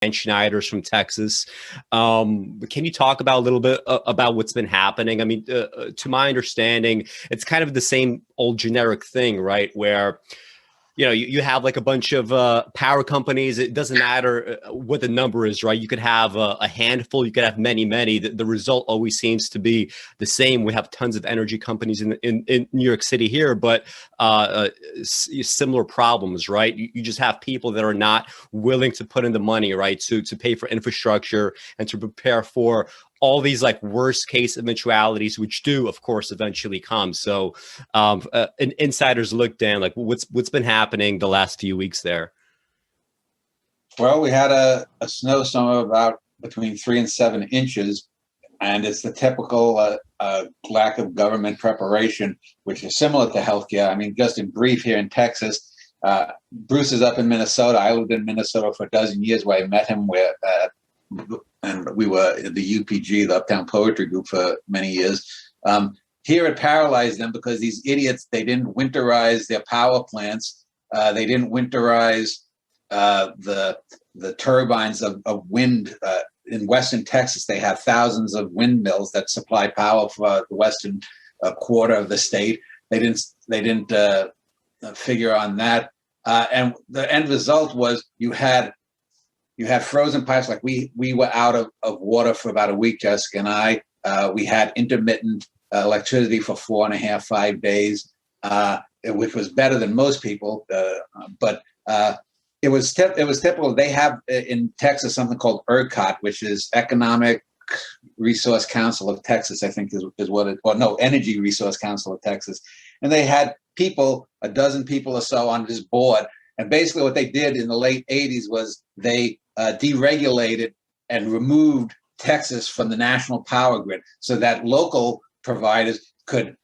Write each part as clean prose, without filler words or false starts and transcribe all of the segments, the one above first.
and Schneider's from Texas. Can you talk about a little bit about what's been happening? I mean, to my understanding, it's kind of the same old generic thing, right? Where you have like a bunch of power companies. It doesn't matter what the number is, right? You could have a handful, you could have many, many. The result always seems to be the same. We have tons of energy companies in New York City here, but similar problems, right? You just have people that are not willing to put in the money, right, to pay for infrastructure and to prepare for all these like worst case eventualities, which do, of course, eventually come. So an insider's look, Dan, like what's been happening the last few weeks there? Well, we had a snowstorm of about between 3 and 7 inches, and it's the typical lack of government preparation, which is similar to healthcare. I mean, just in brief, here in Texas, Bruce is up in Minnesota. I lived in Minnesota for a dozen years, where I met him and we were the UPG, the Uptown Poetry Group, for many years. Here it paralyzed them because these idiots, they didn't winterize their power plants. They didn't winterize the turbines of wind. In Western Texas, they have thousands of windmills that supply power for the western quarter of the state. They didn't figure on that. And the end result was you had frozen pipes. Like we were out of water for about a week, Jessica and I. We had intermittent electricity for 4.5, 5 days, which was better than most people. But it was typical. They have in Texas something called ERCOT, which is Economic Resource Council of Texas, I think is what it, or no, Energy Resource Council of Texas. And they had people, a dozen people or so on this board. And basically what they did in the late 80s was they deregulated and removed Texas from the national power grid so that local providers could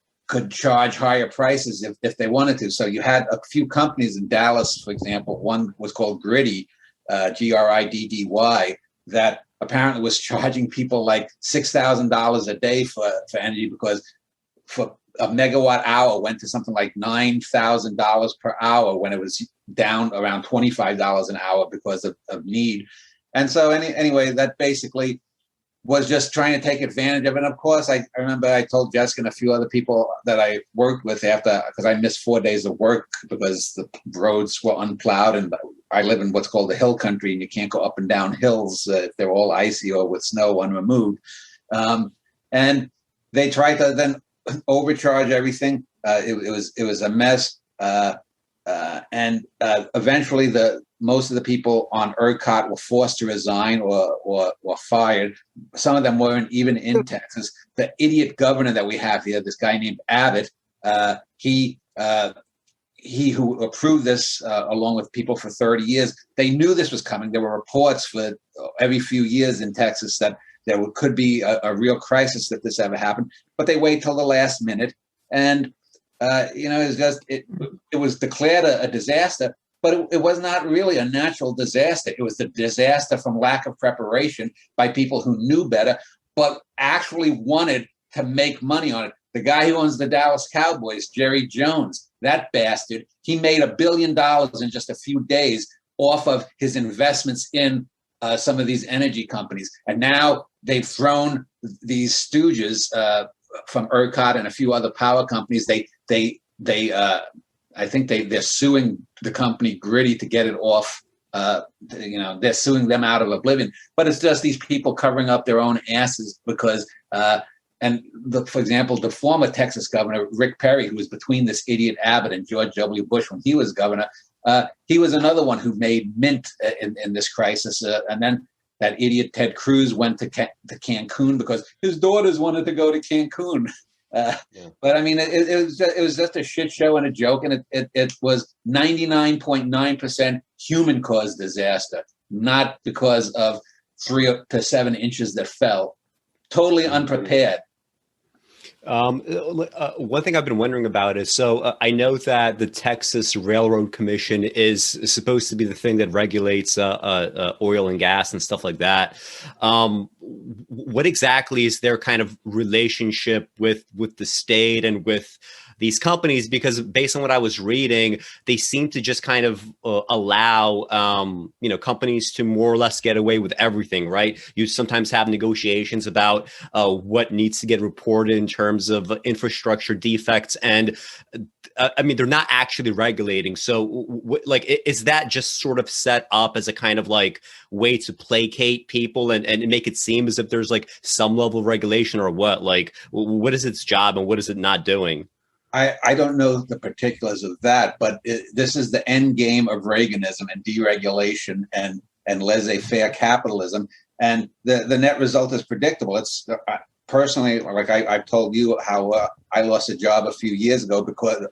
charge higher prices if they wanted to. So you had a few companies in Dallas, for example. One was called Griddy, GRIDDY, that apparently was charging people like $6,000 a day for energy, because for a megawatt hour went to something like $9,000 per hour when it was down around $25 an hour because of need. And so anyway, that basically was just trying to take advantage of it. And of course, I remember I told Jessica and a few other people that I worked with after, because I missed 4 days of work because the roads were unplowed, and I live in what's called the hill country, and you can't go up and down hills if they're all icy or with snow unremoved. And they tried to then overcharge everything. It was a mess. And eventually most of the people on ERCOT were forced to resign or fired. Some of them weren't even in Texas. The idiot governor that we have here, this guy named Abbott, he who approved this along with people for 30 years, they knew this was coming. There were reports for every few years in Texas that there could be a real crisis if this ever happened, but they wait till the last minute. And it was declared a disaster, but it was not really a natural disaster. It was a disaster from lack of preparation by people who knew better, but actually wanted to make money on it. The guy who owns the Dallas Cowboys, Jerry Jones, that bastard, he made $1 billion in just a few days off of his investments in some of these energy companies. And now they've thrown these stooges from ERCOT and a few other power companies. I think they're suing the company Griddy to get it off. They're suing them out of oblivion. But it's just these people covering up their own asses because, for example, the former Texas governor, Rick Perry, who was between this idiot Abbott and George W. Bush when he was governor, he was another one who made mint in this crisis. And then that idiot Ted Cruz went to Cancun because his daughters wanted to go to Cancun. But I mean, it was just a shit show and a joke, and it was 99.9% human-caused disaster, not because of 3 to 7 inches that fell. Totally unprepared. One thing I've been wondering about is, I know that the Texas Railroad Commission is supposed to be the thing that regulates oil and gas and stuff like that. What exactly is their kind of relationship with the state and with these companies, because based on what I was reading, they seem to just kind of allow companies to more or less get away with everything, right? You sometimes have negotiations about what needs to get reported in terms of infrastructure defects, and I mean, they're not actually regulating. So like, is that just sort of set up as a kind of like way to placate people and make it seem as if there's like some level of regulation, or what? Like, what is its job and what is it not doing? I don't know the particulars of that, but this is the end game of Reaganism and deregulation and laissez-faire capitalism. And the net result is predictable. It's personally, like I've told you how I lost a job a few years ago because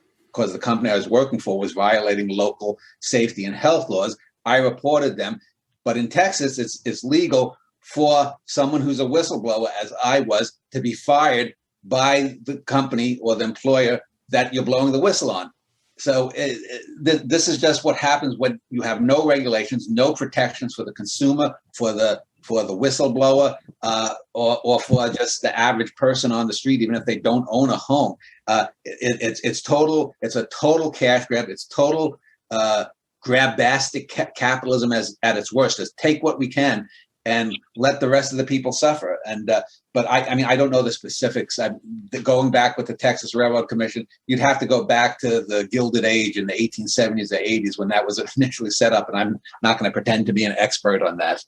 the company I was working for was violating local safety and health laws. I reported them, but in Texas, it's legal for someone who's a whistleblower, as I was, to be fired by the company or the employer that you're blowing the whistle on. So this is just what happens when you have no regulations, no protections for the consumer, for the whistleblower, or for just the average person on the street, even if they don't own a home. It's a total cash grab. It's total grabastic capitalism at its worst. Is take what we can and let the rest of the people suffer. And but I mean, I don't know the specifics. Going back with the Texas Railroad Commission, you'd have to go back to the Gilded Age in the 1870s or 80s when that was initially set up. And I'm not going to pretend to be an expert on that.